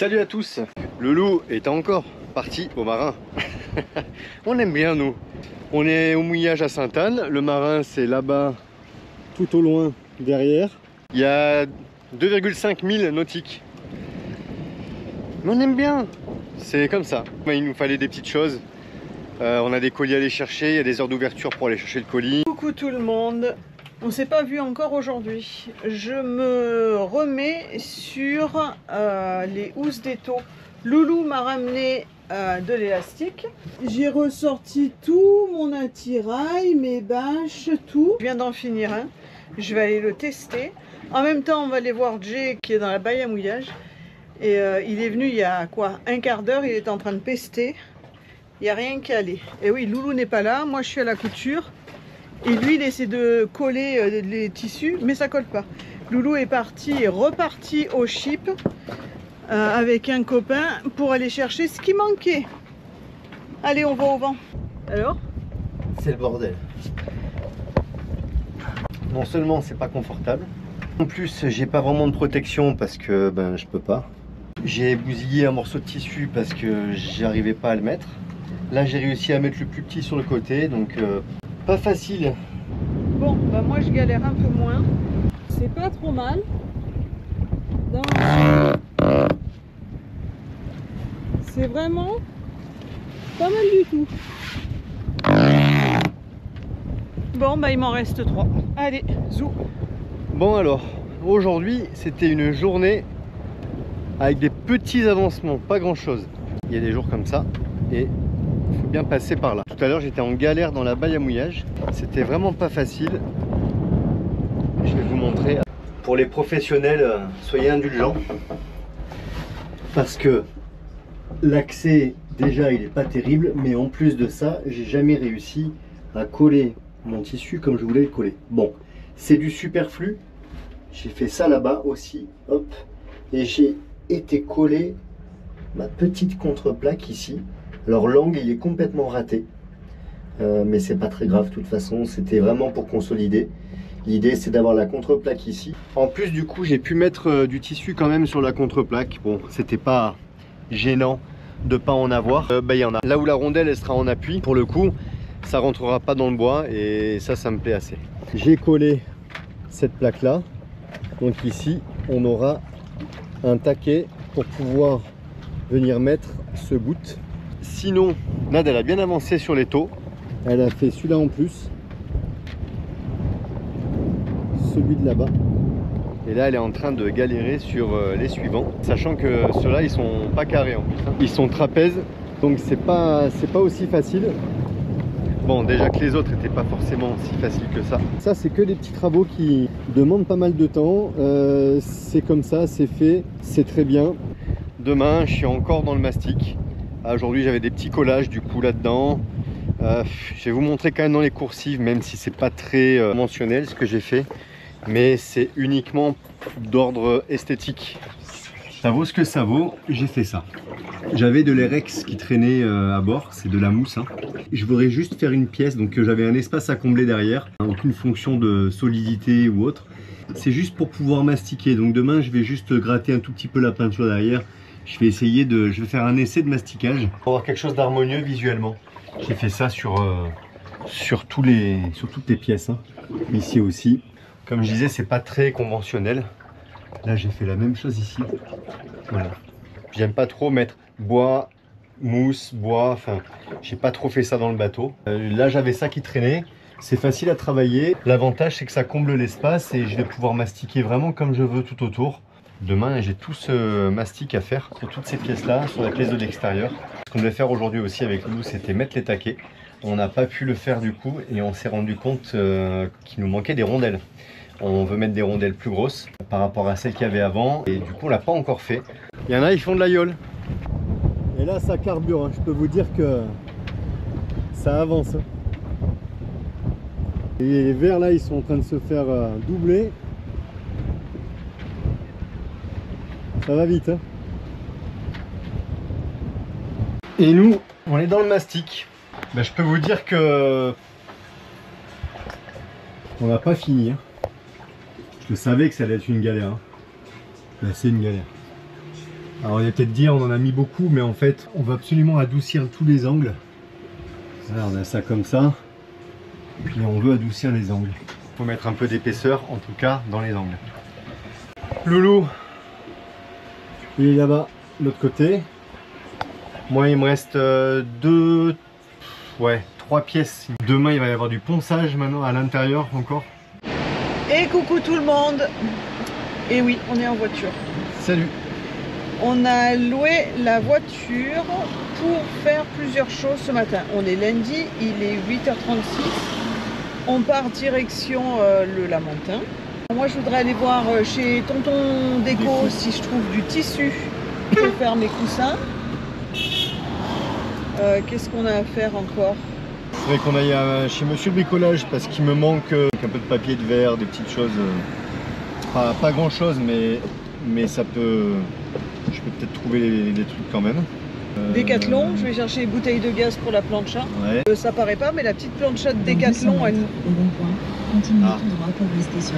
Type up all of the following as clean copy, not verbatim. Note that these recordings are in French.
Salut à tous. Le loup est encore parti au marin. On aime bien nous. On est au mouillage à Sainte-Anne. Le marin c'est là-bas tout au loin derrière. Il y a 2,5 milles nautiques. Mais on aime bien. C'est comme ça. Il nous fallait des petites choses. On a des colis à aller chercher. Il y a des heures d'ouverture pour aller chercher le colis. Coucou tout le monde. On s'est pas vu encore aujourd'hui. Je me remets sur les housses d'étau. Loulou m'a ramené de l'élastique. J'ai ressorti tout mon attirail, mes bâches, tout. Je viens d'en finir un. Je vais aller le tester. En même temps, on va aller voir Jay qui est dans la baille à mouillage. Et il est venu il y a quoi, un quart d'heure. Il est en train de pester. Il n'y a rien qui allait. Et oui, Loulou n'est pas là. Moi, je suis à la couture. Et lui, il essaie de coller les tissus, mais ça colle pas. Loulou est reparti au chip avec un copain pour aller chercher ce qui manquait. Allez, on va au vent. Alors? C'est le bordel. Non seulement c'est pas confortable, en plus j'ai pas vraiment de protection parce que je peux pas. J'ai bousillé un morceau de tissu parce que j'arrivais pas à le mettre. Là j'ai réussi à mettre le plus petit sur le côté, donc pas facile. Bon, moi je galère un peu moins. C'est pas trop mal. C'est vraiment pas mal du tout. Bon, il m'en reste 3. Allez, zou. Bon alors, aujourd'hui c'était une journée avec des petits avancements, pas grand chose. Il y a des jours comme ça et il faut bien passer par là. Tout à l'heure j'étais en galère dans la baille à mouillage. C'était vraiment pas facile. Je vais vous montrer. Pour les professionnels, soyez indulgents. Parce que l'accès, déjà, il est pas terrible. Mais en plus de ça, j'ai jamais réussi à coller mon tissu comme je voulais le coller. Bon, c'est du superflu. J'ai fait ça là-bas aussi. Hop. Et j'ai été coller ma petite contreplaque ici. Alors l'angle il est complètement raté, mais c'est pas très grave de toute façon, c'était vraiment pour consolider. L'idée c'est d'avoir la contreplaque ici. En plus du coup j'ai pu mettre du tissu quand même sur la contreplaque. Bon, c'était pas gênant de pas en avoir. Il y en a. Là où la rondelle elle sera en appui, pour le coup ça rentrera pas dans le bois et ça me plaît assez. J'ai collé cette plaque là, donc ici on aura un taquet pour pouvoir venir mettre ce bout. Sinon, Nad elle a bien avancé sur les taux. Elle a fait celui-là en plus. Celui de là-bas. Et là, elle est en train de galérer sur les suivants. Sachant que ceux-là, ils sont pas carrés en plus. Ils sont trapèzes. Donc c'est pas aussi facile. Bon, déjà que les autres n'étaient pas forcément si faciles que ça. Ça, c'est que des petits travaux qui demandent pas mal de temps. C'est comme ça, c'est fait, c'est très bien. Demain, je suis encore dans le mastic. Aujourd'hui j'avais des petits collages du coup là-dedans. Je vais vous montrer quand même dans les coursives, même si c'est pas très mensuel ce que j'ai fait, mais c'est uniquement d'ordre esthétique. Ça vaut ce que ça vaut, j'ai fait ça. J'avais de l'Erex qui traînait à bord, c'est de la mousse. Je voudrais juste faire une pièce, donc j'avais un espace à combler derrière, aucune fonction de solidité ou autre. C'est juste pour pouvoir mastiquer, donc demain je vais juste gratter un tout petit peu la peinture derrière. Je vais faire un essai de masticage pour avoir quelque chose d'harmonieux visuellement. J'ai fait ça sur toutes les pièces, ici aussi. Comme je disais, c'est pas très conventionnel. Là, j'ai fait la même chose ici. Voilà. J'aime pas trop mettre bois, mousse, bois. Enfin, j'ai pas trop fait ça dans le bateau. Là, j'avais ça qui traînait. C'est facile à travailler. L'avantage, c'est que ça comble l'espace et je vais pouvoir mastiquer vraiment comme je veux tout autour. Demain, j'ai tout ce mastic à faire sur toutes ces pièces-là, sur la pièce de l'extérieur. Ce qu'on devait faire aujourd'hui aussi avec Loulou, c'était mettre les taquets. On n'a pas pu le faire du coup et on s'est rendu compte qu'il nous manquait des rondelles. On veut mettre des rondelles plus grosses par rapport à celles qu'il y avait avant et du coup, on l'a pas encore fait. Il y en a, ils font de l'aïeul. Et là, ça carbure. Je peux vous dire que ça avance. Et les verres là, ils sont en train de se faire doubler. Ça va vite. Et nous, on est dans le mastic. Je peux vous dire que on n'a pas fini. Je savais que ça allait être une galère. C'est une galère. Alors on va peut-être dire on en a mis beaucoup, mais en fait on va absolument adoucir tous les angles. Voilà, on a ça comme ça, et on veut adoucir les angles. Il faut mettre un peu d'épaisseur, en tout cas dans les angles. Loulou, il est là-bas, de l'autre côté. Moi il me reste trois pièces. Demain il va y avoir du ponçage maintenant à l'intérieur encore. Et coucou tout le monde. Et oui, on est en voiture. Salut. On a loué la voiture pour faire plusieurs choses ce matin. On est lundi, il est 8h36. On part direction le Lamentin. Moi je voudrais aller voir chez Tonton Déco si je trouve du tissu pour faire mes coussins. Qu'est-ce qu'on a à faire encore? Il faudrait qu'on aille chez Monsieur Bricolage parce qu'il me manque un peu de papier de verre, des petites choses. Pas grand chose, mais ça peut. Je peux peut-être trouver des trucs quand même. Décathlon, je vais chercher les bouteilles de gaz pour la plancha. Ouais. Ça paraît pas, mais la petite plancha de Décathlon, elle. Continue tout droit pour rester sur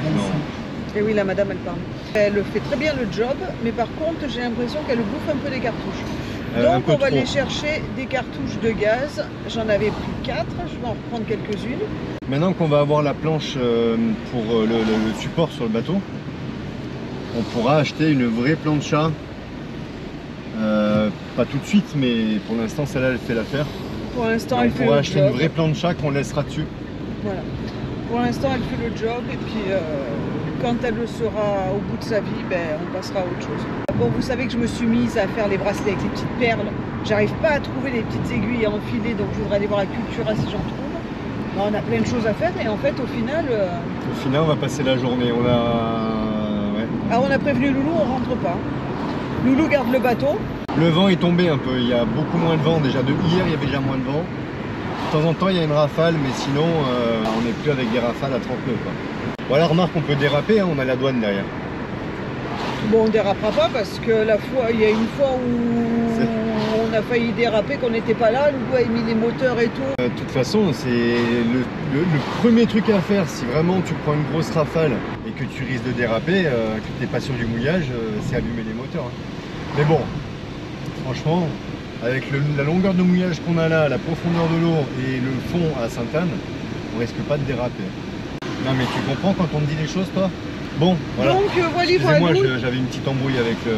Et oui, la madame, elle parle. Elle fait très bien le job, mais par contre, j'ai l'impression qu'elle bouffe un peu les cartouches. Donc, on va aller chercher des cartouches de gaz. J'en avais pris 4, je vais en reprendre quelques-unes. Maintenant qu'on va avoir la planche pour le support sur le bateau, on pourra acheter une vraie plancha. Pas tout de suite, mais pour l'instant, celle-là, elle fait l'affaire. Pour l'instant, elle fait le job. On pourra acheter une vraie plancha qu'on laissera dessus. Voilà. Pour l'instant, elle fait le job et puis quand elle le sera au bout de sa vie, ben, on passera à autre chose. Bon, vous savez que je me suis mise à faire les bracelets avec les petites perles. J'arrive pas à trouver les petites aiguilles à enfiler, donc je voudrais aller voir à Cultura si j'en trouve. Ben, on a plein de choses à faire et en fait, au final... Au final, on va passer la journée. Alors, on a prévenu Loulou, on rentre pas. Loulou garde le bateau. Le vent est tombé un peu, il y a beaucoup moins de vent. Déjà de hier, il y avait déjà moins de vent. De temps en temps, il y a une rafale, mais sinon, on n'est plus avec des rafales à 30 nœuds. Voilà, remarque, on peut déraper, hein, on a la douane derrière. Bon, on dérapera pas parce que il y a une fois où on a failli déraper, qu'on n'était pas là, Loulou a mis les moteurs et tout. De toute façon, c'est le premier truc à faire si vraiment tu prends une grosse rafale et que tu risques de déraper, que tu n'es pas sûr du mouillage, c'est allumer les moteurs. Hein. Mais bon, franchement, avec la longueur de mouillage qu'on a là, la profondeur de l'eau et le fond à Sainte-Anne, on risque pas de déraper. Non mais tu comprends quand on te dit les choses, toi? Bon, voilà. Donc voilà, excusez-moi, j'avais une petite embrouille avec le...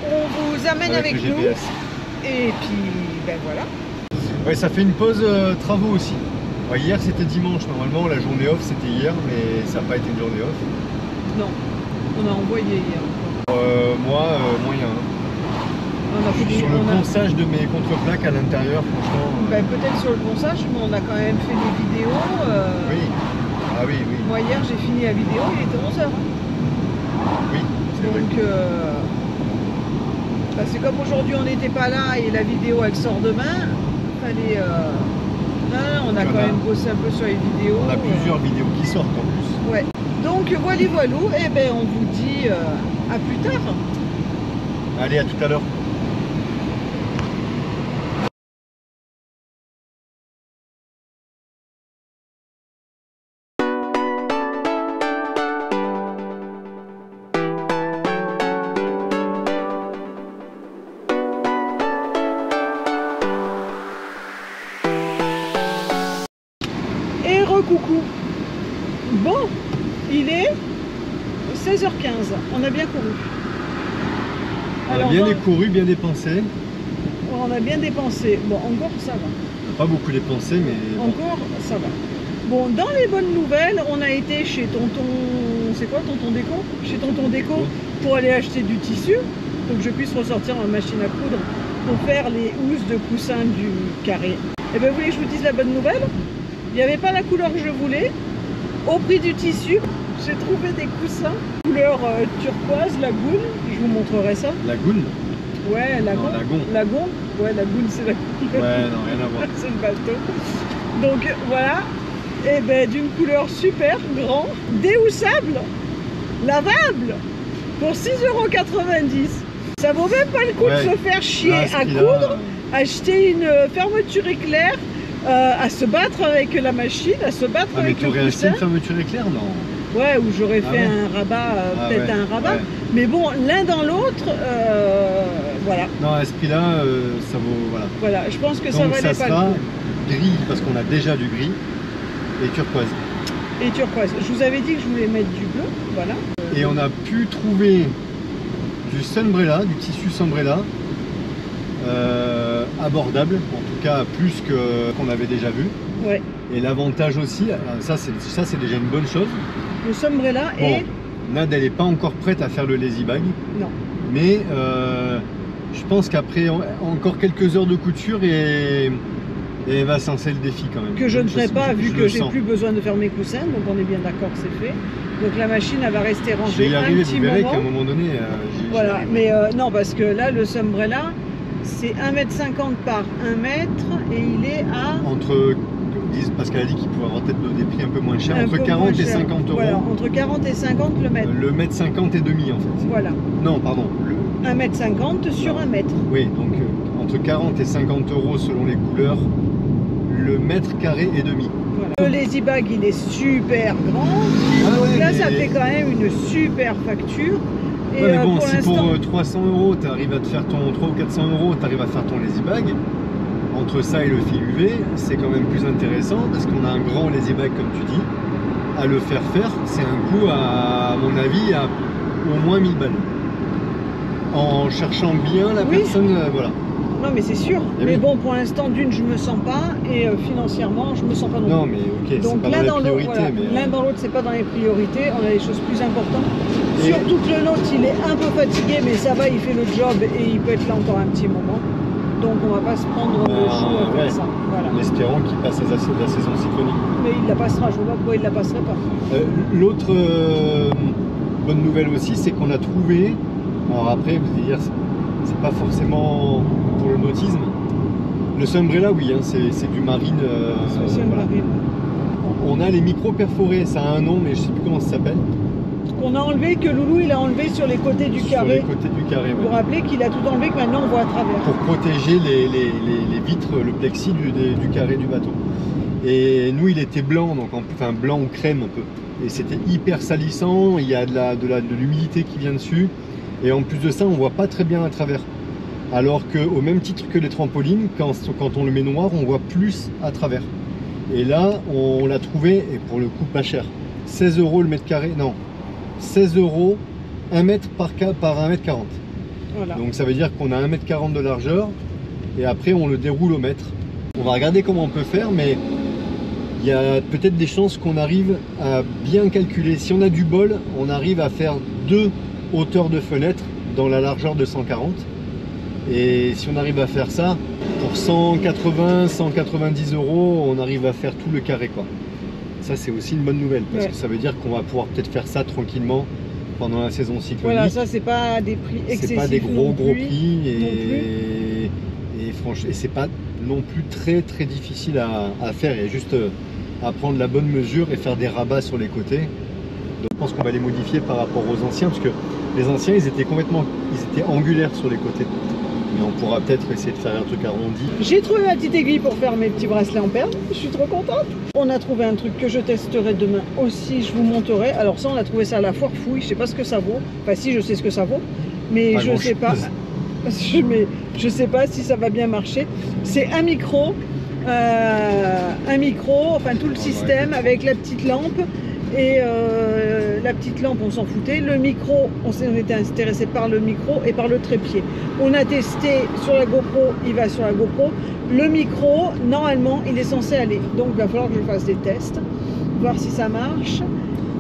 On vous amène avec le nous. GPS. Et puis, ben voilà. Ouais, ça fait une pause travaux aussi. Ouais, hier c'était dimanche, normalement la journée off c'était hier, mais ça n'a pas été une journée off. Non, on a envoyé hier. Moi, moyen. Hein. On a fait sur le ponçage de mes contreplaques à l'intérieur, franchement... Ben, peut-être sur le ponçage, mais on a quand même fait des vidéos. Oui. Ah oui, oui. Moi hier j'ai fini la vidéo, il était 11h. Oui, c'est vrai. Donc c'est comme aujourd'hui on n'était pas là et la vidéo elle sort demain. Fallait, on a quand même bossé un peu sur les vidéos. On a plusieurs vidéos qui sortent en plus. Ouais. Donc voilou, et ben on vous dit à plus tard. Allez, à tout à l'heure. Coucou. Bon, il est 16h15, on a bien couru. On a bien découru, bien dépensé. On a bien dépensé. Bon, encore ça va. On n'a pas beaucoup dépensé, mais... Bon. Encore ça va. Bon, dans les bonnes nouvelles, on a été chez Tonton... C'est quoi, Tonton Déco? Chez Tonton Déco pour aller acheter du tissu, pour que je puisse ressortir ma machine à coudre pour faire les housses de coussin du carré. Et bien, vous voulez que je vous dise la bonne nouvelle? Il n'y avait pas la couleur que je voulais. Au prix du tissu, j'ai trouvé des coussins couleur turquoise, lagoon. Je vous montrerai ça. Lagoon? Ouais, lagoon. Lagoon. Ouais, lagoon, c'est la couleur. Ouais, non, rien à voir. C'est le bateau. Donc voilà. Et ben d'une couleur super grand, déhoussable, lavable, pour 6,90 €. Ça vaut même pas le coup de se faire chier à coudre, acheter une fermeture éclair. À se battre avec la machine, à se battre avec le coussin. Mais tu aurais acheté une fermeture éclair, non? Ouais, où j'aurais fait un rabat, peut-être un rabat. Mais bon, l'un dans l'autre, Voilà. Non, à ce prix-là, ça vaut... Voilà. Voilà, je pense que ça Donc valait ça pas sera le coup. gris, parce qu'on a déjà du gris, et turquoise. Et turquoise. Je vous avais dit que je voulais mettre du bleu, voilà. Et on a pu trouver du Sunbrella, du tissu Sunbrella, abordable, en tout cas plus qu'on avait déjà vu. Ouais. Et l'avantage aussi, ça c'est déjà une bonne chose. Le Sunbrella Bon, et... Nad, elle n'est pas encore prête à faire le lazy bag, Non. mais je pense qu'après encore quelques heures de couture et elle va lancer le défi quand même. Que je ne ferai pas vu que j'ai sens. plus besoin de faire mes coussins, donc on est bien d'accord que c'est fait. Donc la machine elle va rester Je vais rangée y un arriver, petit vous verrez moment. qu'à un moment donné, Voilà, j'y arrive. mais non, parce que là, le Sunbrella, c'est 1,50 m par 1 m et il est à... Entre, parce qu'elle a dit qu'il pouvait avoir peut-être des prix un peu moins chers, un entre peu 40 moins et cher. 50 euros. Voilà, entre 40 et 50 le mètre. Le mètre 50 et demi en fait. Voilà, Non, pardon. 1,50 m sur Non. 1 mètre. Oui, donc entre 40 et 50 euros selon les couleurs, le mètre carré et demi. Voilà. Le lazy bag, il est super grand. Ah ouais, Donc là, mais- ça fait quand même une super facture. Et Ouais, mais bon, pour si l'instant, pour 300 euros, tu arrives à te faire ton 300 ou 400 euros, tu arrives à faire ton lazy bag, entre ça et le fil UV, c'est quand même plus intéressant parce qu'on a un grand lazy bag, comme tu dis, à le faire, c'est un coût, à mon avis, à au moins 1000 balles. En cherchant bien la Oui. personne, voilà. non, mais c'est sûr. Eh Mais oui. bon, pour l'instant, d'une, je me sens pas, et financièrement, je me sens pas non plus. Non, mais ok, c'est Donc pas l'un dans dans les l'autre, priorités, voilà. mais... L'un dans l'autre, c'est pas dans les priorités. On a des choses plus importantes. Et- Surtout que le nôtre, il est un peu fatigué, mais ça va, il fait le job et il peut être là encore un petit moment. Donc on va pas se prendre le chou à faire ouais. ça. Voilà. En espérant qu'il passe la saison cyclonique. Mais il la passera. Je vois pas pourquoi il la passerait pas. L'autre bonne nouvelle aussi, c'est qu'on a trouvé, alors après vous allez dire c'est pas forcément pour le nautisme, le Sunbrella oui, hein, c'est du marine, Spécial voilà. marine. On a les micros perforés, ça a un nom mais je sais plus comment ça s'appelle. Qu'on a enlevé, que Loulou il a enlevé sur les côtés du Sur carré. les côtés du carré, Vous ouais. vous rappelez qu'il a tout enlevé, que maintenant on voit à travers. Pour protéger les vitres, le plexi du carré du bateau. Et nous il était blanc, donc enfin blanc ou crème un peu. Et c'était hyper salissant, il y a de l'humidité qui vient dessus. Et en plus de ça, on voit pas très bien à travers. Alors qu'au même titre que les trampolines, quand on le met noir, on voit plus à travers. Et là, on l'a trouvé, et pour le coup pas cher. 16 euros le mètre carré, non, 16 euros 1 mètre par 1 mètre 40. Voilà. Donc ça veut dire qu'on a 1 mètre 40 de largeur, et après on le déroule au mètre. On va regarder comment on peut faire, mais il y a peut-être des chances qu'on arrive à bien calculer. Si on a du bol, on arrive à faire 2 hauteurs de fenêtre dans la largeur de 140. Et si on arrive à faire ça, pour 180, 190 euros, on arrive à faire tout le carré, quoi. Ça, c'est aussi une bonne nouvelle, parce Ouais. que ça veut dire qu'on va pouvoir peut-être faire ça tranquillement pendant la saison cyclonique. Voilà, ça c'est pas des prix excessifs. C'est pas des gros non plus. prix, non et franchement, et c'est pas non plus très difficile à faire. Il y a juste à prendre la bonne mesure et faire des rabats sur les côtés. Donc je pense qu'on va les modifier par rapport aux anciens, parce que les anciens ils étaient angulaires sur les côtés. Mais on pourra peut-être essayer de faire un truc arrondi. J'ai trouvé ma petite aiguille pour faire mes petits bracelets en perles. Je suis trop contente. On a trouvé un truc que je testerai demain aussi. Je vous montrerai. Alors ça, on a trouvé ça à la foire fouille. Je sais pas ce que ça vaut. Enfin si, je sais ce que ça vaut, mais Pas je sais pas. grand-chose. Mais je sais pas si ça va bien marcher. C'est un micro, enfin tout le système avec la petite lampe. Et la petite lampe, on s'en foutait. Le micro, on était intéressé par le micro et par le trépied. On a testé sur la GoPro, il va sur la GoPro. Le micro, normalement, il est censé aller. Donc, il va falloir que je fasse des tests, voir si ça marche.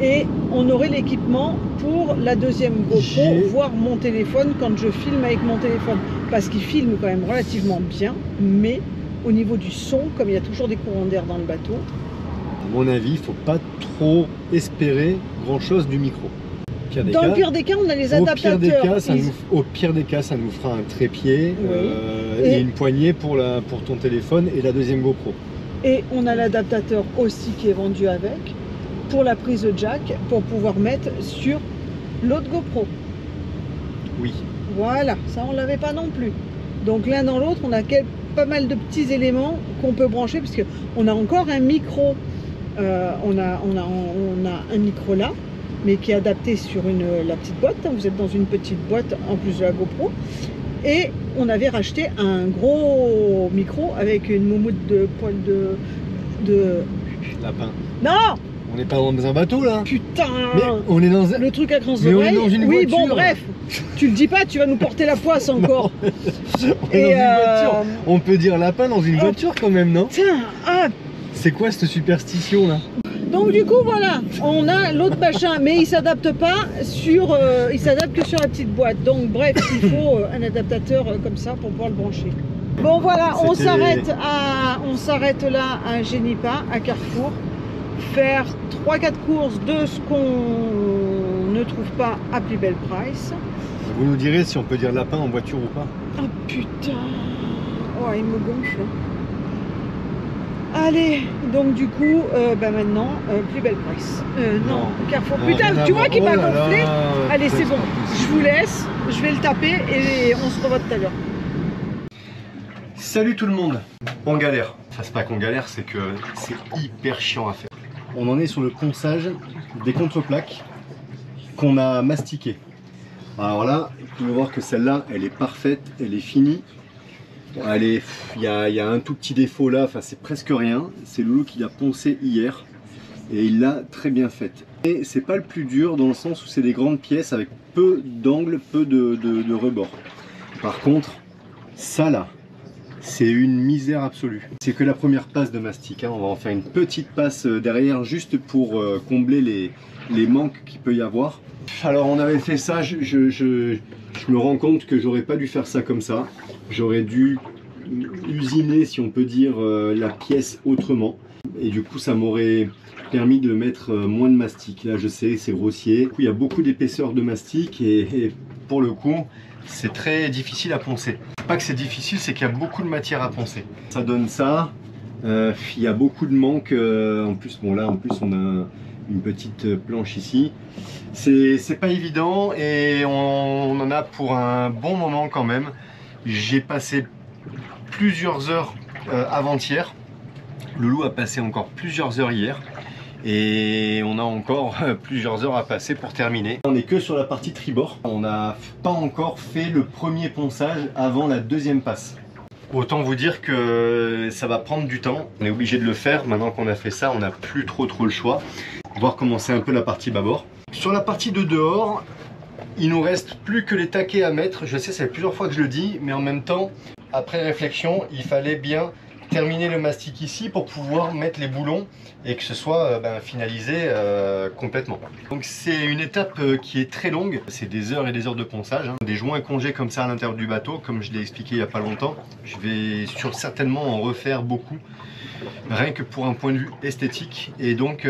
Et on aurait l'équipement pour la deuxième GoPro, voir mon téléphone quand je filme avec mon téléphone. Parce qu'il filme quand même relativement bien, mais au niveau du son, comme il y a toujours des courants d'air dans le bateau, À mon avis, il faut pas trop espérer grand-chose du micro. Dans le pire des cas, on a les adaptateurs. Au pire des cas, ça nous fera un trépied Oui. et une poignée pour ton téléphone et la deuxième GoPro. Et on a l'adaptateur aussi qui est vendu avec, pour la prise jack, pour pouvoir mettre sur l'autre GoPro. Oui. Voilà, ça on l'avait pas non plus. Donc l'un dans l'autre, on a pas mal de petits éléments qu'on peut brancher, parce qu'on a encore un micro, on a un micro là, mais qui est adapté sur la petite boîte. Vous êtes dans une petite boîte en plus de la GoPro. Et on avait racheté un gros micro avec une moumoute de poil de... Lapin. Non! On n'est pas dans un bateau là. Putain! Mais on est dans un... Le truc à grandes Mais on est oreilles. dans une oui, voiture. bon, bref. Tu le dis pas, tu vas nous porter la poisse encore. On est dans une voiture. On peut dire lapin dans une voiture quand même, non? Tiens, ah. C'est quoi cette superstition là? Donc du coup, voilà, on a l'autre machin, mais il s'adapte pas sur... il s'adapte que sur la petite boîte. Donc bref, il faut un adaptateur comme ça pour pouvoir le brancher. Bon voilà, on s'arrête là à Génipa, à Carrefour, faire 3-4 courses de ce qu'on ne trouve pas à plus belle price. Vous nous direz si on peut dire lapin en voiture ou pas. Oh putain, oh, il me gonfle. Allez, donc du coup, maintenant, plus belle price. Non, Carrefour. Putain, tu vois qu'il m'a gonflé. Allez, c'est bon, je vous laisse, je vais le taper et on se revoit tout à l'heure. Salut tout le monde. On galère. Enfin, c'est pas qu'on galère, c'est que c'est hyper chiant à faire. On en est sur le ponçage des contreplaques qu'on a mastiquées. Alors là, vous pouvez voir que celle-là, elle est parfaite, elle est finie. Il y a un tout petit défaut là, enfin c'est presque rien. C'est Loulou qui l'a poncé hier et il l'a très bien faite. Et c'est pas le plus dur dans le sens où c'est des grandes pièces avec peu d'angles, peu de rebord. Par contre, ça là, c'est une misère absolue. C'est que la première passe de mastic, hein. On va en faire une petite passe derrière juste pour combler les manques qu'il peut y avoir. Alors on avait fait ça, je me rends compte que j'aurais pas dû faire ça comme ça. J'aurais dû usiner, si on peut dire, la pièce autrement. Et du coup ça m'aurait permis de mettre moins de mastic. Là je sais, c'est grossier. Du coup, il y a beaucoup d'épaisseur de mastic et pour le coup c'est très difficile à poncer. Pas que c'est difficile, c'est qu'il y a beaucoup de matière à poncer. Ça donne ça. Il y a beaucoup de manques. En plus, bon là en plus on a une petite planche ici. C'est pas évident et on en a pour un bon moment quand même. J'ai passé plusieurs heures avant-hier. Loulou a passé encore plusieurs heures hier. Et on a encore plusieurs heures à passer pour terminer. On n'est que sur la partie tribord. On n'a pas encore fait le premier ponçage avant la deuxième passe. Autant vous dire que ça va prendre du temps. On est obligé de le faire. Maintenant qu'on a fait ça, on n'a plus trop le choix. On va recommencer un peu la partie bâbord. Sur la partie de dehors, il nous reste plus que les taquets à mettre. Je sais, ça fait plusieurs fois que je le dis, mais en même temps, après réflexion, il fallait bien terminer le mastic ici pour pouvoir mettre les boulons et que ce soit finalisé complètement. Donc c'est une étape qui est très longue, c'est des heures et des heures de ponçage, hein. Des joints congés comme ça à l'intérieur du bateau, comme je l'ai expliqué il n'y a pas longtemps. Je vais certainement en refaire beaucoup, rien que pour un point de vue esthétique. Et donc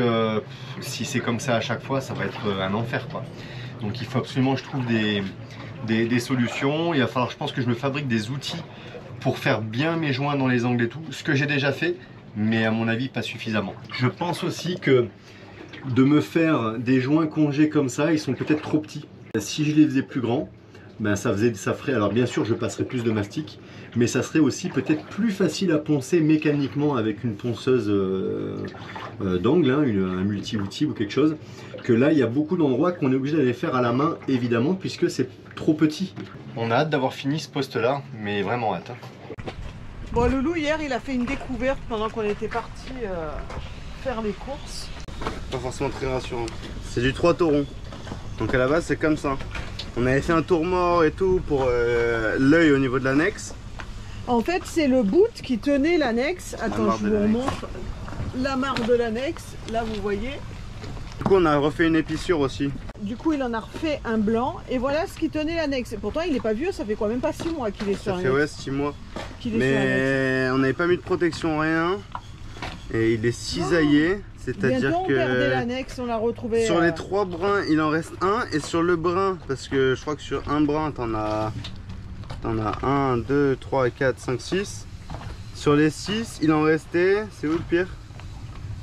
si c'est comme ça à chaque fois, ça va être un enfer quoi. Donc il faut absolument que je trouve des solutions. Il va falloir, je pense, que je me fabrique des outils pour faire bien mes joints dans les angles et tout, ce que j'ai déjà fait, mais à mon avis pas suffisamment. Je pense aussi que de me faire des joints congés comme ça, ils sont peut-être trop petits. Si je les faisais plus grands, ça ferait, alors bien sûr je passerais plus de mastic, mais ça serait aussi peut-être plus facile à poncer mécaniquement avec une ponceuse d'angle, hein, un multi-outil ou quelque chose, que là il y a beaucoup d'endroits qu'on est obligé d'aller faire à la main évidemment, puisque c'est trop petit. On a hâte d'avoir fini ce poste là, mais vraiment hâte. Bon, Loulou hier il a fait une découverte pendant qu'on était parti faire les courses. Pas forcément très rassurant. C'est du 3 taurons. Donc à la base c'est comme ça. On avait fait un tour mort et tout pour l'œil au niveau de l'annexe. En fait c'est le bout qui tenait l'annexe. Attends, je vous montre la marque de l'annexe. Là vous voyez. Du coup on a refait une épissure aussi. Du coup il en a refait un blanc et voilà ce qui tenait l'annexe. Pourtant il n'est pas vieux, ça fait quoi, même pas 6 mois qu'il est sur l'annexe. Ça fait ouais 6 mois. Mais on n'avait pas mis de protection, rien. Et il est cisaillé. C'est-à-dire que l'annexe, on l'a retrouvé sur les 3 brins il en reste un, et sur le brin, parce que je crois que sur un brin t'en as 1, 2, 3, 4, 5, 6. Sur les 6 il en restait, c'est où le pire?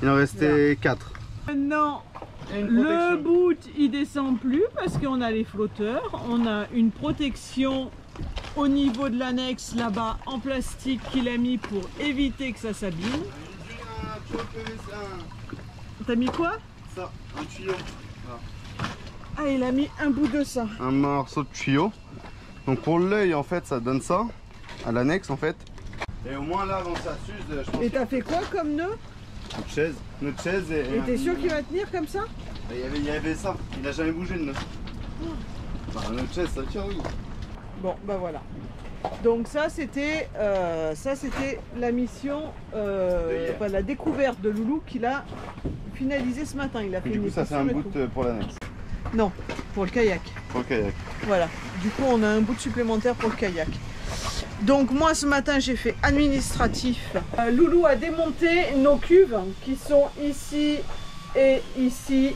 Il en restait 4. Non, le bout il descend plus parce qu'on a les flotteurs. On a une protection au niveau de l'annexe là-bas en plastique qu'il a mis pour éviter que ça s'abîme. T'as mis quoi? Ça, un tuyau. Ah, il a mis un bout de ça. Un morceau de tuyau. Donc pour l'œil en fait ça donne ça, à l'annexe en fait. Et au moins là avant que ça s'use, je pense. Et t'as fait quoi comme nœud? Notre chaise et t'es sûr qu'il va tenir comme ça? Il y avait ça, il a jamais bougé le nœud. Bah, notre chaise ça tient, oui. Bon, bah voilà. Donc ça c'était la mission, enfin, la découverte de Loulou qu'il a finalisé ce matin. Il a fait Du coup ça fait un bout pour l'annexe. Non, pour le kayak. Pour le kayak. Voilà. Du coup on a un bout supplémentaire pour le kayak. Donc moi ce matin j'ai fait administratif. Loulou a démonté nos cuves qui sont ici et ici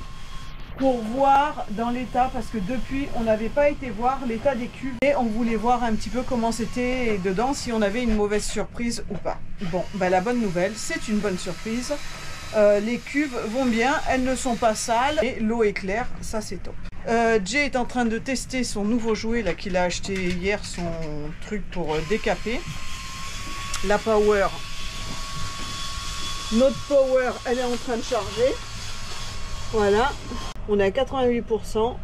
pour voir dans l'état, parce que depuis on n'avait pas été voir l'état des cuves et on voulait voir un petit peu comment c'était dedans, si on avait une mauvaise surprise ou pas. Bon, bah, la bonne nouvelle, c'est une bonne surprise. Les cuves vont bien, elles ne sont pas sales et l'eau est claire, ça c'est top. Jay est en train de tester son nouveau jouet là qu'il a acheté hier, son truc pour décaper. La power, notre power, elle est en train de charger. Voilà, on est à 88%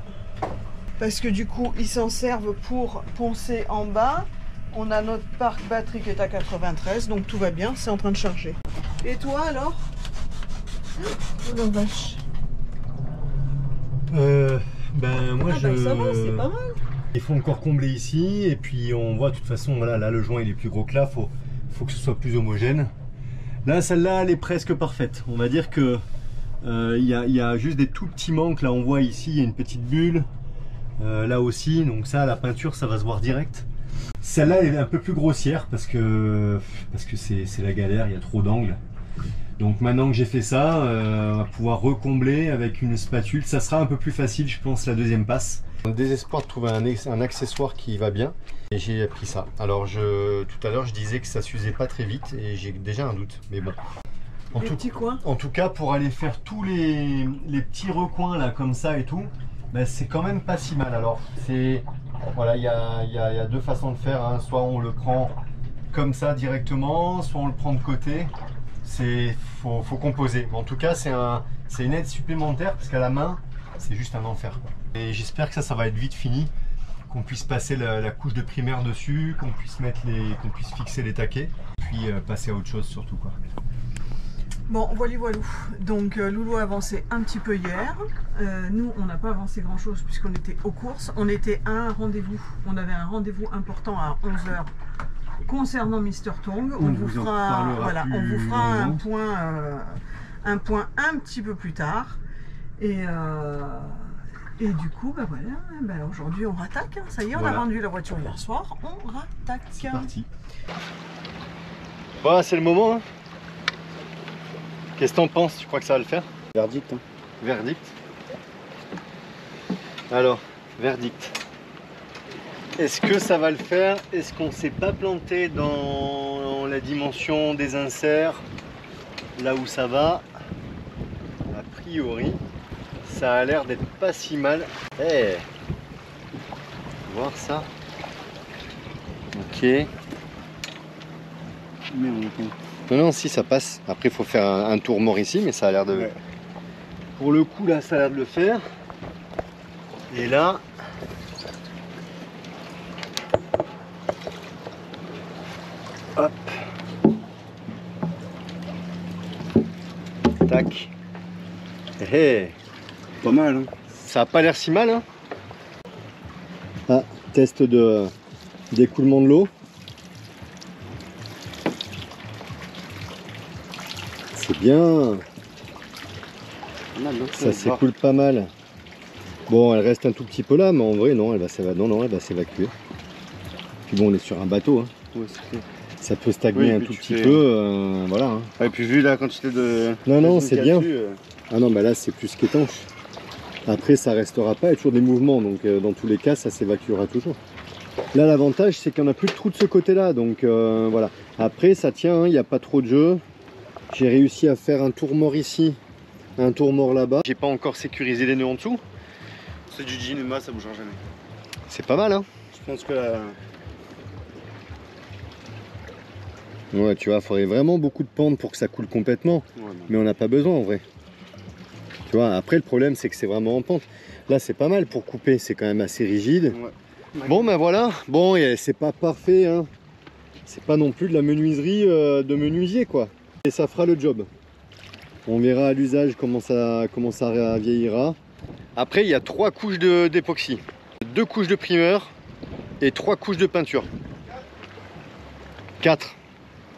parce que du coup ils s'en servent pour poncer en bas. On a notre parc batterie qui est à 93, donc tout va bien, c'est en train de charger. Et toi alors? Oh la vache. Ben moi Ah bah, ça va, c'est pas mal. Il faut encore combler ici et puis on voit de toute façon, voilà, là le joint il est plus gros que là, faut que ce soit plus homogène. Là celle-là elle est presque parfaite. On va dire que il y a juste des tout petits manques. Là on voit ici il y a une petite bulle, là aussi, donc ça la peinture ça va se voir direct. Celle-là elle est un peu plus grossière parce que c'est la galère, il y a trop d'angles. Donc maintenant que j'ai fait ça, on va pouvoir recombler avec une spatule. Ça sera un peu plus facile, je pense, la deuxième passe. Au désespoir de trouver un accessoire qui va bien, et j'ai pris ça. Alors tout à l'heure je disais que ça s'usait pas très vite et j'ai déjà un doute, mais bon. En tout cas, pour aller faire tous les petits recoins là comme ça et tout, ben, c'est quand même pas si mal. Alors voilà, il y a deux façons de faire, hein. Soit on le prend comme ça directement, soit on le prend de côté. Faut composer. En tout cas, c'est une aide supplémentaire parce qu'à la main, c'est juste un enfer, quoi. Et j'espère que ça va être vite fini, qu'on puisse passer la couche de primaire dessus, qu'on puisse fixer les taquets, puis passer à autre chose surtout, quoi. Bon, voilou. Donc Loulou a avancé un petit peu hier. Nous, on n'a pas avancé grand chose puisqu'on était aux courses. On était à un rendez-vous. On avait un rendez-vous important à 11 h. Concernant Mr Tong, on vous fera un point un petit peu plus tard. Et du coup, bah voilà, bah aujourd'hui on rattaque. Ça y est, on a vendu la voiture hier soir. On rattaque. C'est parti. Voilà, c'est le moment. Hein. Qu'est-ce que t'en penses? Tu crois que ça va le faire? Verdict. Hein. Verdict. Alors, verdict. Est-ce que ça va le faire? Est-ce qu'on s'est pas planté dans la dimension des inserts? Là où ça va? A priori, ça a l'air d'être pas si mal. Hey, voir ça. Ok. Non, si ça passe. Après, il faut faire un tour mort ici, mais ça a l'air de... Ouais. Pour le coup, là, ça a l'air de le faire. Et là... Hop. Tac. Hey. Pas mal, hein. Ça a pas l'air si mal, hein. Ah, test d'écoulement de l'eau. C'est bien. Ça s'écoule pas mal. Bon, elle reste un tout petit peu là, mais en vrai, non, elle va s'évacuer. Puis bon, on est sur un bateau, hein. Ouais, ça peut stagner un tout petit peu, voilà. Hein. Et puis vu la quantité de... Non, c'est bien. Ah non, bah là, c'est plus qu'étanche. Après, ça restera pas, il y a toujours des mouvements, donc dans tous les cas, ça s'évacuera toujours. Là, l'avantage, c'est qu'il n'y en a plus de trou de ce côté-là, donc voilà. Après, ça tient, il n'y a pas trop de jeu. J'ai réussi à faire un tour mort ici, un tour mort là-bas. J'ai pas encore sécurisé les nœuds en dessous. C'est du Ginuma, ça bougera jamais. C'est pas mal, hein. Je pense que la... Ouais, tu vois, il faudrait vraiment beaucoup de pente pour que ça coule complètement. Ouais, mais on n'a pas besoin en vrai. Tu vois, après le problème c'est que c'est vraiment en pente. Là c'est pas mal pour couper, c'est quand même assez rigide. Ouais. Bon ben voilà, bon c'est pas parfait, hein. C'est pas non plus de la menuiserie de menuisier quoi. Et ça fera le job. On verra à l'usage comment ça vieillira. Après il y a 3 couches d'époxy, 2 couches de primeur et 3 couches de peinture. 4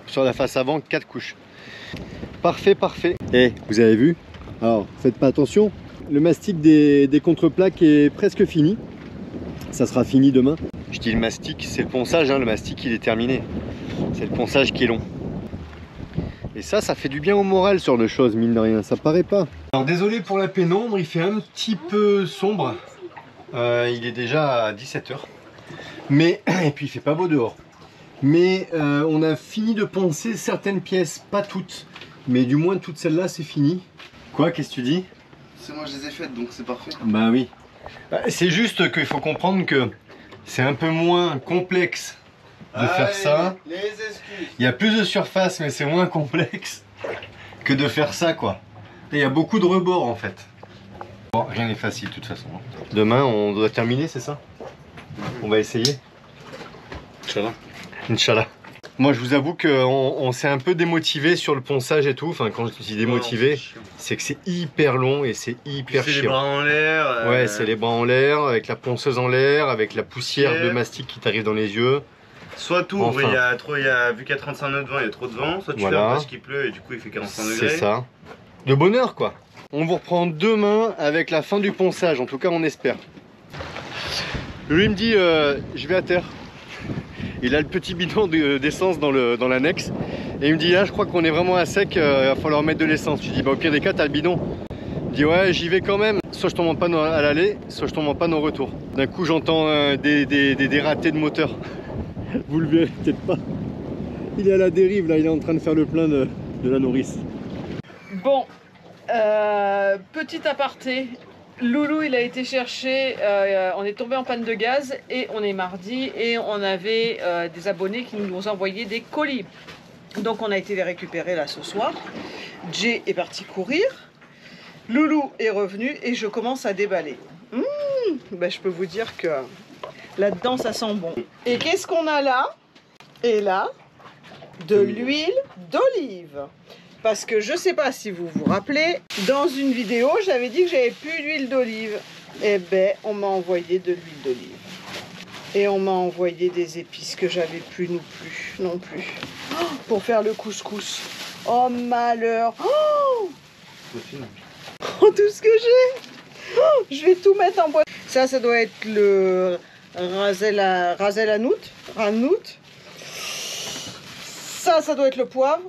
sur la face avant, 4 couches. Parfait, parfait. Et vous avez vu, alors faites pas attention, le mastic des contreplaques est presque fini. Ça sera fini demain. Je dis le mastic, c'est le ponçage, hein. Le mastic il est terminé. C'est le ponçage qui est long. Et ça fait du bien au moral sur de choses, mine de rien, ça paraît pas. Alors désolé pour la pénombre, il fait un petit peu sombre. Il est déjà à 17 h. Mais, et puis il fait pas beau dehors. Mais on a fini de poncer certaines pièces, pas toutes. Mais du moins toutes celles-là c'est fini. Quoi, qu'est-ce que tu dis? C'est moi je les ai faites donc c'est parfait. Bah oui. C'est juste qu'il faut comprendre que c'est un peu moins complexe de faire ça. Les excuses. Il y a plus de surface mais c'est moins complexe que de faire ça quoi. Et il y a beaucoup de rebords en fait. Bon, rien n'est facile de toute façon. Demain on doit terminer, c'est ça? On va essayer. Inch'Allah. Inch'Allah. Moi je vous avoue qu'on s'est un peu démotivé sur le ponçage et tout. Enfin quand je dis démotivé, c'est que c'est hyper long et c'est hyper chiant. C'est les bras en l'air. Ouais, c'est les bras en l'air, avec la ponceuse en l'air, avec la poussière de mastic qui t'arrive dans les yeux. Soit tu ouvres, enfin. Vu qu'il y a 35 nœuds de vent, il y a trop de vent. Soit tu fermes parce qu'il pleut et du coup il fait 45 degrés. C'est ça. De bonheur quoi. On vous reprend demain avec la fin du ponçage, en tout cas on espère. Lui me dit je vais à terre. Il a le petit bidon d'essence dans l'annexe. Et il me dit là je crois qu'on est vraiment à sec, il va falloir mettre de l'essence. Je lui dis bah au pire des cas t'as le bidon. Il dit ouais j'y vais quand même. Soit je tombe en panne à l'aller, soit je tombe en panne au retour. D'un coup j'entends des ratés de moteur. Vous le verrez peut-être pas. Il est à la dérive là, il est en train de faire le plein de la nourrice. Bon, petit aparté, Loulou il a été cherché, on est tombé en panne de gaz et on est mardi et on avait des abonnés qui nous ont envoyé des colis. Donc on a été les récupérer là ce soir. Jay est parti courir, Loulou est revenu et je commence à déballer. Ben, je peux vous dire que là-dedans ça sent bon. Et qu'est-ce qu'on a là? Et là, de l'huile d'olive. Parce que je sais pas si vous vous rappelez, dans une vidéo, j'avais dit que j'avais plus d'huile d'olive. Eh ben, on m'a envoyé de l'huile d'olive. Et on m'a envoyé des épices que j'avais plus non plus. Oh, pour faire le couscous. Oh malheur. Oh, tout ce que j'ai. Oh, je vais tout mettre en boîte. Ça doit être le Razel Hanout. Ça doit être le poivre.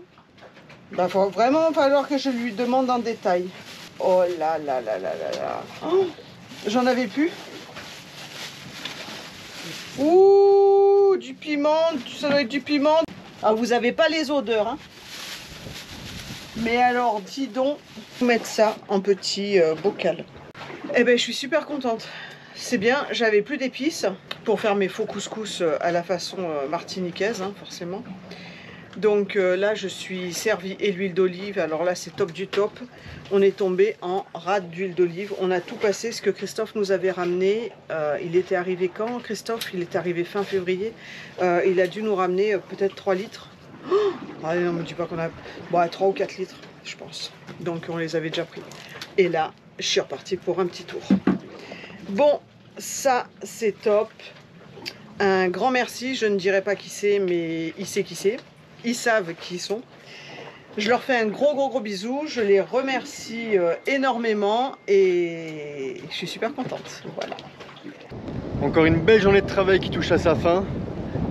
Bah, faut vraiment falloir que je lui demande en détail. Oh là là là là là là. Oh, j'en avais plus. Ouh, du piment, ça doit être du piment. Ah, vous avez pas les odeurs, hein. Mais alors, dis donc, mettre ça en petit bocal. Eh ben, je suis super contente. C'est bien, j'avais plus d'épices pour faire mes faux couscous à la façon martiniquaise, hein, forcément. Donc là je suis servi et l'huile d'olive, alors là c'est top du top. On est tombé en rade d'huile d'olive, on a tout passé ce que Christophe nous avait ramené. Il était arrivé quand Christophe? Il est arrivé fin février. Il a dû nous ramener peut-être 3 litres. Oh, allez, non, me dis pas qu'on a... Bon, 3 ou 4 litres je pense. Donc on les avait déjà pris. Et là je suis repartie pour un petit tour. Bon, ça c'est top. Un grand merci, je ne dirai pas qui c'est, mais il sait qui c'est. Ils savent qui ils sont. Je leur fais un gros bisou. Je les remercie énormément et je suis super contente. Voilà. Encore une belle journée de travail qui touche à sa fin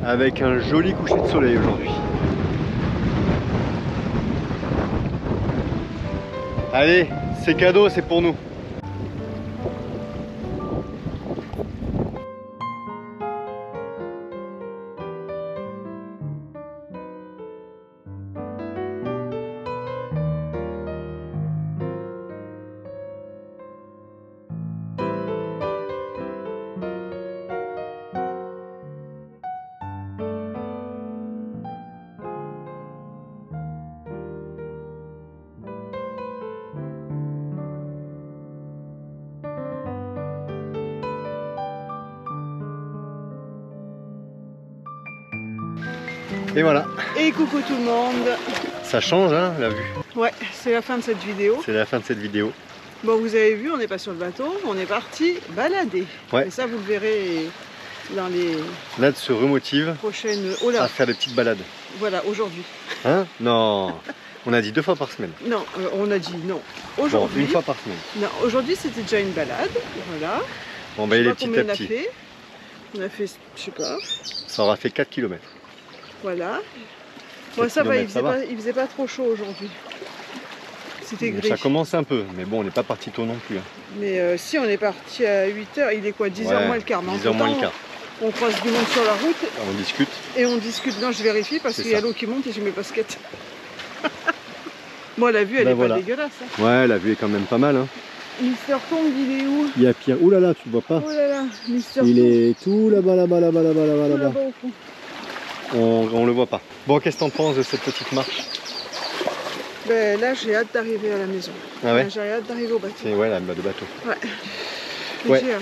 avec un joli coucher de soleil aujourd'hui. Allez, c'est cadeau, c'est pour nous. Et voilà, Et coucou tout le monde. ça change hein, la vue. Ouais, c'est la fin de cette vidéo. C'est la fin de cette vidéo. Bon, vous avez vu, on n'est pas sur le bateau, on est parti balader. Ouais. Et ça, vous le verrez dans les Nat se remotive prochaines... Oh là, à faire des petites balades. voilà, aujourd'hui. Hein? Non, on a dit 2 fois par semaine. Non, on a dit non. Bon, Aujourd'hui, 1 fois par semaine. non, aujourd'hui c'était déjà une balade. Voilà. Bon, bah Je il sais est pas petit combien à on a petit. fait. On a fait, je sais pas, Ça aura fait 4 km. voilà. Bon, 4 ça va, kilomètres, ça va. il faisait pas trop chaud aujourd'hui. C'était gris. Ça commence un peu, mais bon, on n'est pas parti tôt non plus. Hein. Mais si on est parti à 8h, il est quoi, 10h Ouais, moins le quart. Mais 10 h moins le entre-temps, quart. on croise du monde sur la route On discute. et on discute. Non, je vérifie parce C'est qu'il y a ça. l'eau qui monte et j'ai mes baskets. Bon, la vue, elle Ben est voilà. pas dégueulasse. Hein. Ouais, la vue est quand même pas mal. Hein. Mister Tong, il est où? Il y a Pierre. Ouh là là, tu le vois pas. Oh là là, Mister Il Tong, est tout là-bas, là-bas, là-bas, là-bas, là-bas, tout là-bas. là-bas au fond. On le voit pas. Bon, qu'est-ce que t'en penses de cette petite marche? Ben, là, j'ai hâte d'arriver à la maison. Ah ouais? Là, j'ai hâte d'arriver au bateau. C'est ouais, là, le bateau. Ouais. Ouais. J'ai hâte.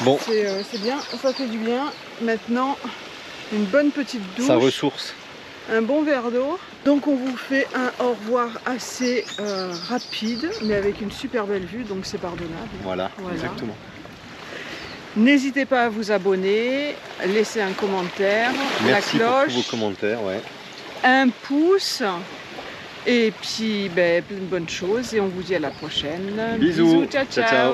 Bon, C'est bien, ça fait du bien. Maintenant, une bonne petite douche, ça ressource. un bon verre d'eau. Donc on vous fait un au revoir assez rapide, mais avec une super belle vue, donc c'est pardonnable. Voilà, Voilà. exactement. N'hésitez pas à vous abonner, laisser un commentaire, Merci la pour cloche, tous vos commentaires. Ouais. un pouce. Et puis, ben, plein de bonnes choses. Et on vous dit à la prochaine. Bisous. ciao, Ciao, ciao. ciao.